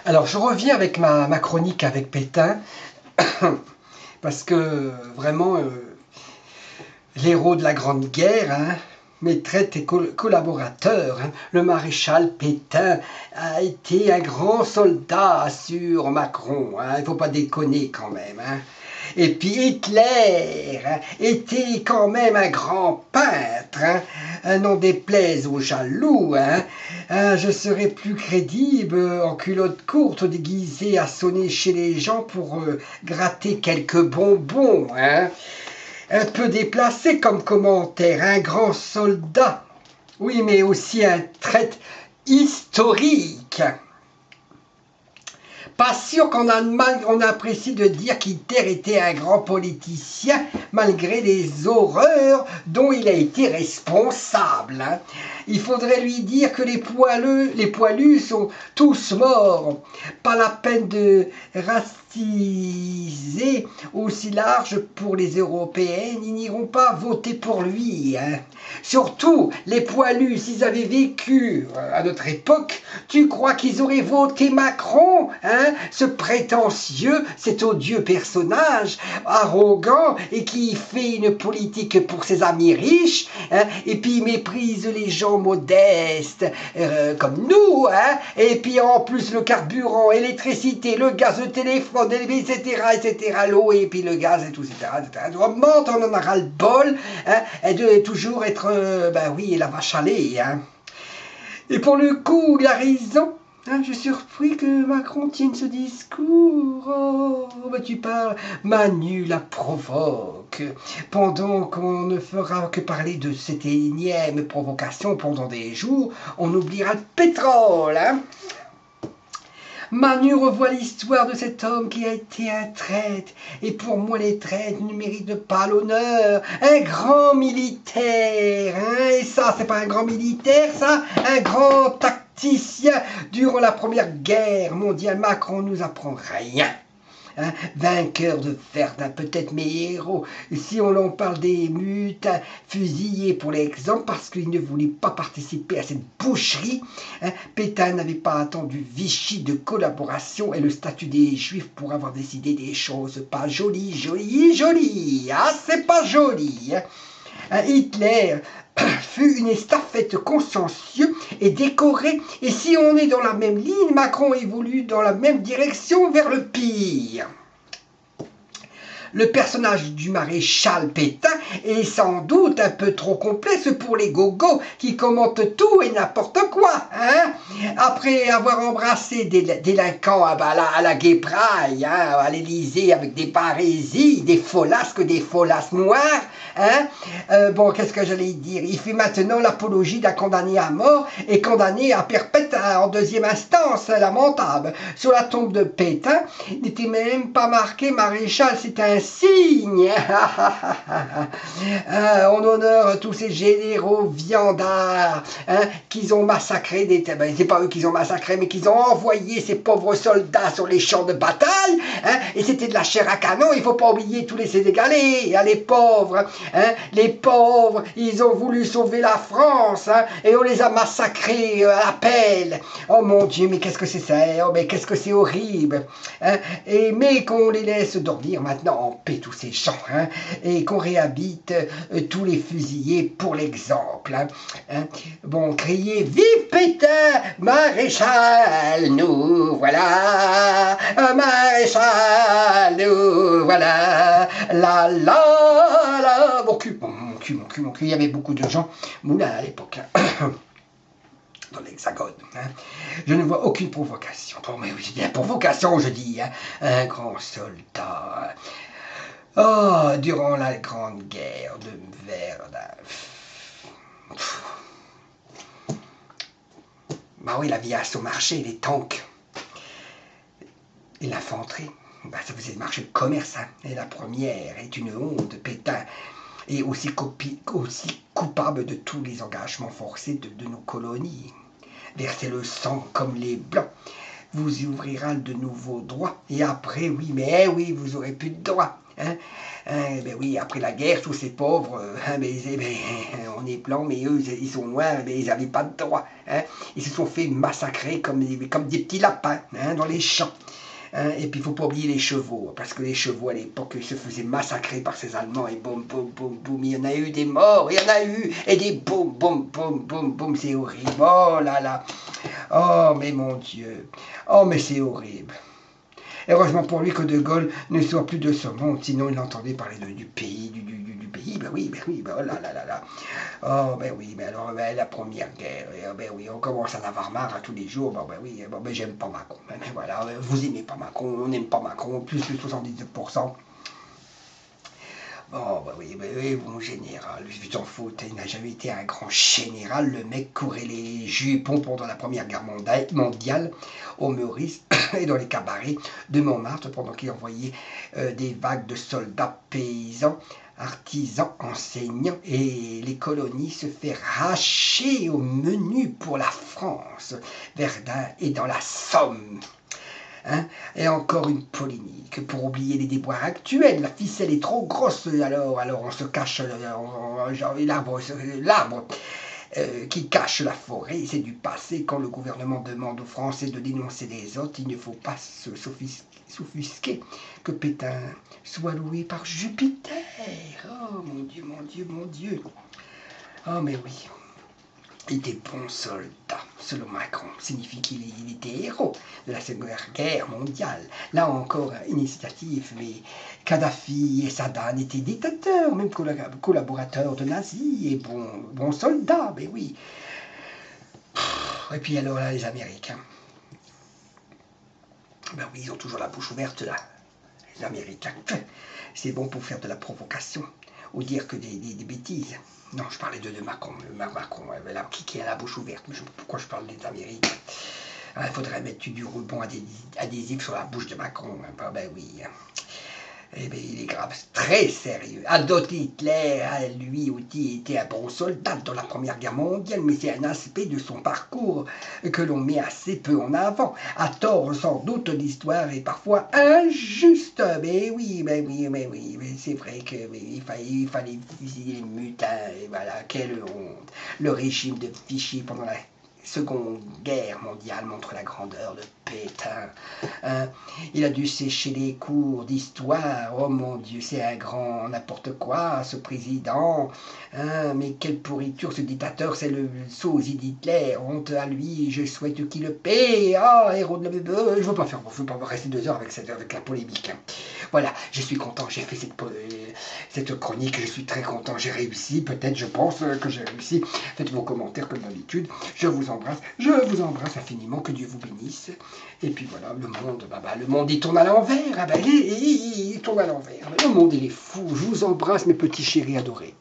Alors, je reviens avec ma chronique avec Pétain, parce que vraiment, l'héros de la Grande Guerre, hein, mes traites et collaborateurs, hein, le maréchal Pétain a été un grand soldat sur Macron, hein, il ne faut pas déconner quand même. Hein. Et puis Hitler hein, était quand même un grand peintre, hein, n'en déplaise aux jaloux. Je serais plus crédible en culotte courte déguisé à sonner chez les gens pour gratter quelques bonbons. Un peu déplacé comme commentaire, un grand soldat, oui, mais aussi un traître historique. Pas sûr qu'en Allemagne, on apprécie de dire qu'Hitler était un grand politicien, malgré les horreurs dont il a été responsable. Il faudrait lui dire que les poilus sont tous morts. Pas la peine de raciser aussi large pour les Européennes, ils n'iront pas voter pour lui. Surtout, les poilus, s'ils avaient vécu à notre époque, tu crois qu'ils auraient voté Macron, ce prétentieux, cet odieux personnage, arrogant et qui fait une politique pour ses amis riches, et puis méprise les gens modestes comme nous, et puis en plus le carburant, l'électricité, le gaz, le téléphone, etc., l'eau et puis le gaz et tout, etc. On en a ras-le-bol, et de toujours être, la vache à lait. Et pour le coup, il a raison. Je suis surpris que Macron tienne ce discours. Oh, tu parles. Manu la provoque. Pendant qu'on ne fera que parler de cette énième provocation pendant des jours, on oubliera le pétrole. Manu revoit l'histoire de cet homme qui a été un traître. Et pour moi, les traîtres ne méritent pas l'honneur. Un grand militaire. Et ça, c'est pas un grand militaire, ça. Un grand tacticien. Durant la Première Guerre mondiale, Macron nous apprend rien. Vainqueur de Verdun, peut-être mes héros, si on en parle des mutins fusillés pour l'exemple, parce qu'ils ne voulaient pas participer à cette boucherie. Pétain n'avait pas attendu Vichy de collaboration et le statut des Juifs pour avoir décidé des choses pas jolies. C'est pas joli. Hitler fut une estafette consciencieux et décoré. Et si on est dans la même ligne, Macron évolue dans la même direction vers le pire. Le personnage du maréchal Pétain est sans doute un peu trop complexe pour les gogos qui commentent tout et n'importe quoi. Après avoir embrassé des délinquants à la guépraille, à l'Élysée avec des barésies, des folasques noires, qu'est-ce que j'allais dire? Il fait maintenant l'apologie d'un condamné à mort et condamné à perpète en deuxième instance, lamentable. Sur la tombe de Pétain, il n'était même pas marqué maréchal, c'est un signe. On honore tous ces généraux viandards qu'ils ont massacrés. C'est pas eux qu'ils ont massacrés, mais qu'ils ont envoyé ces pauvres soldats sur les champs de bataille. Et c'était de la chair à canon. Il faut pas oublier tous les Sénégalais, les pauvres. Les pauvres, ils ont voulu sauver la France et on les a massacrés à la pelle. Oh mon Dieu, mais qu'est-ce que c'est ça? Oh, mais qu'est-ce que c'est horrible. Mais qu'on les laisse dormir maintenant en paix, tous ces gens, et qu'on réhabite tous les fusillés pour l'exemple. Bon, criez vive Pétain, maréchal, nous voilà, maréchal, nous voilà, la, mon cul, il y avait beaucoup de gens moulins à l'époque. Dans l'Hexagone. Je ne vois aucune provocation. Bon, mais oui, la provocation, je dis. Un grand soldat. Oh, durant la Grande Guerre de Verdun. Oui, l'aviation marchait, les tanks. Et l'infanterie. Ça faisait marcher le commerce. Et la première est une honte, Pétain. Et aussi coupable de tous les engagements forcés de nos colonies. Verser le sang comme les Blancs. vous ouvrira de nouveaux droits. Et après, oui, mais oui, vous aurez plus de droits. Hein. Ben oui, après la guerre, tous ces pauvres, on est blancs, mais eux, ils sont noirs, mais ils n'avaient pas de droits. Hein. Ils se sont fait massacrer comme des petits lapins hein, dans les champs. Hein, et puis il ne faut pas oublier les chevaux, parce que les chevaux à l'époque se faisaient massacrer par ces Allemands, et boum, boum, boum, boum, il y en a eu des morts, il y en a eu, et des boum, boum, boum, boum, boum, c'est horrible, oh là là, oh mais mon Dieu, oh mais c'est horrible. Heureusement pour lui que De Gaulle ne soit plus de ce monde, sinon il entendait parler du pays, du pays, ben oui, oh là là là là. Oh ben oui, mais alors la première guerre, ben oui, on commence à en avoir marre à tous les jours, ben oui, ben j'aime pas Macron, mais voilà, vous aimez pas Macron, on n'aime pas Macron, plus de 79%. Oh, bah oui, bon général, je t'en fous, il n'a jamais été un grand général. Le mec courait les jupons pendant la Première Guerre mondiale au Meurice et dans les cabarets de Montmartre pendant qu'il envoyait des vagues de soldats paysans, artisans, enseignants et les colonies se fait racher au menu pour la France, Verdun et dans la Somme. Hein, et encore une polémique pour oublier les déboires actuels. La ficelle est trop grosse, alors on se cache l'arbre qui cache la forêt. C'est du passé. Quand le gouvernement demande aux Français de dénoncer les autres, il ne faut pas s'offusquer que Pétain soit loué par Jupiter. Oh mon Dieu, mon Dieu, mon Dieu. Oh mais oui. Il était bon soldat, selon Macron, signifie qu'il était héros de la Seconde Guerre mondiale. Là encore, initiative, mais Kadhafi et Saddam étaient dictateurs, même collaborateurs de nazis et bons soldats, mais oui. Et puis alors là, les Américains. Ben oui, ils ont toujours la bouche ouverte là, les Américains. C'est bon pour faire de la provocation ou dire que des bêtises. Non, je parlais de Macron. Macron, qui a la bouche ouverte. Mais pourquoi je parle des Américains? Il faudrait mettre du ruban adhésif sur la bouche de Macron. Hein. Ben oui. Eh bien, il est grave, très sérieux. Adolf Hitler, lui aussi, était un bon soldat dans la Première Guerre mondiale, mais c'est un aspect de son parcours que l'on met assez peu en avant. À tort, sans doute, l'histoire est parfois injuste. Mais oui, mais c'est vrai qu'il fallait fusiller les mutins, et voilà, quelle honte. Le régime de Vichy pendant la Seconde Guerre mondiale montre la grandeur de Pétain. Hein? Il a dû sécher les cours d'histoire. Oh mon Dieu, c'est un grand n'importe quoi, ce président. Hein? Mais quelle pourriture, ce dictateur, c'est le sosie d'Hitler. Honte à lui, je souhaite qu'il le paie. Ah, héros de la... Je ne veux pas rester 2 heures avec la polémique. Hein. Voilà, je suis content, j'ai fait cette chronique, je suis très content, j'ai réussi, peut-être, je pense que j'ai réussi. Faites vos commentaires comme d'habitude, je vous embrasse infiniment, que Dieu vous bénisse. Et puis voilà, le monde il tourne à l'envers, il tourne à l'envers, le monde il est fou, je vous embrasse mes petits chéris adorés.